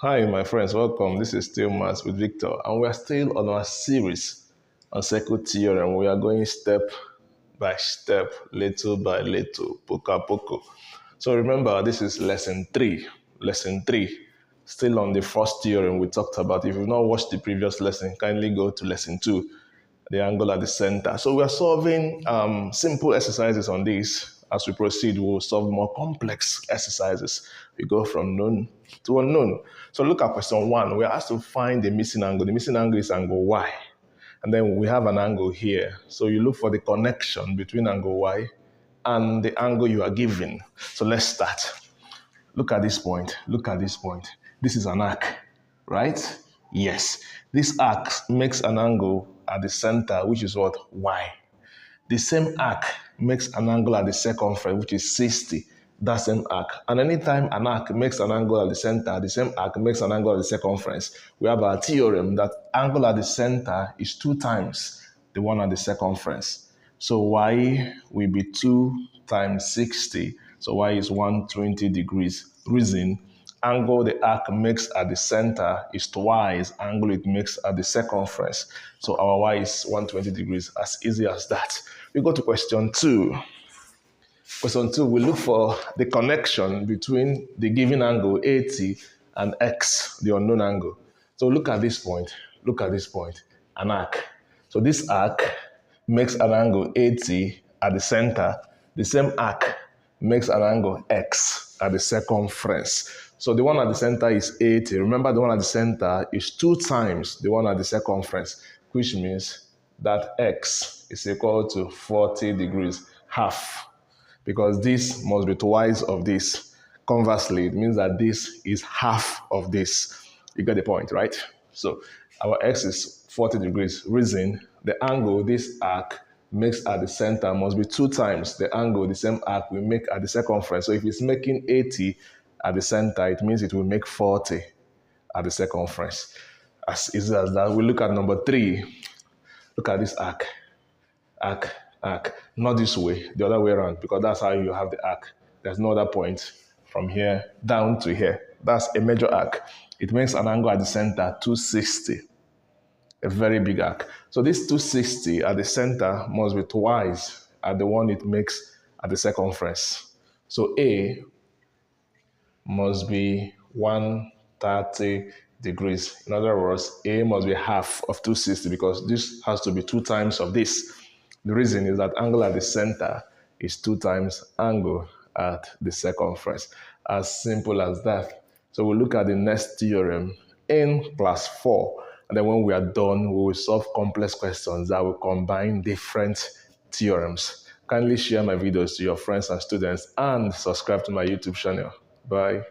Hi, my friends, welcome. This is still Maths with Victor, and we are still on our series on circle theorem. We are going step by step, little by little, poco a poco. So remember, this is lesson 3. Lesson 3, still on the first theorem we talked about. If you've not watched the previous lesson, kindly go to lesson 2, the angle at the center. So we are solving simple exercises on this. As we proceed, we'll solve more complex exercises. We go from known to unknown. So look at question 1. We're asked to find the missing angle. The missing angle is angle Y. And then we have an angle here. So you look for the connection between angle Y and the angle you are given. So let's start. Look at this point. Look at this point. This is an arc, right? Yes. This arc makes an angle at the center, which is what? Y. The same arc makes an angle at the circumference, which is 60. That same arc. And anytime an arc makes an angle at the center, the same arc makes an angle at the circumference. We have our theorem that angle at the center is 2 times the one at the circumference. So y will be 2 times 60. So y is 120 degrees. Reason, angle the arc makes at the center is twice angle it makes at the circumference. So our y is 120 degrees, as easy as that. We go to question 2. Question 2, we look for the connection between the given angle 80 and x, the unknown angle. So look at this point. Look at this point. An arc. So this arc makes an angle 80 at the center. The same arc makes an angle x at the circumference. So the one at the center is 80. Remember, the one at the center is 2 times the one at the circumference, which means that x is equal to 40 degrees, half. Because this must be twice of this. Conversely, it means that this is half of this. You get the point, right? So our x is 40 degrees. Reason, the angle this arc makes at the center must be 2 times the angle the same arc will make at the circumference. So if it's making 80 at the center, it means it will make 40 at the circumference. As easy as that. We look at number 3. Look at this arc. Arc. Not this way, the other way around, because that's how you have the arc. There's no other point from here down to here. That's a major arc. It makes an angle at the center 260, a very big arc. So this 260 at the center must be twice at the one it makes at the circumference. So A must be 130 degrees. In other words, A must be half of 260 because this has to be 2 times of this. The reason is that angle at the center is 2 times angle at the circumference. As simple as that. So we'll look at the next theorem in class 4. And then when we are done, we will solve complex questions that will combine different theorems. Kindly share my videos to your friends and students and subscribe to my YouTube channel. Bye.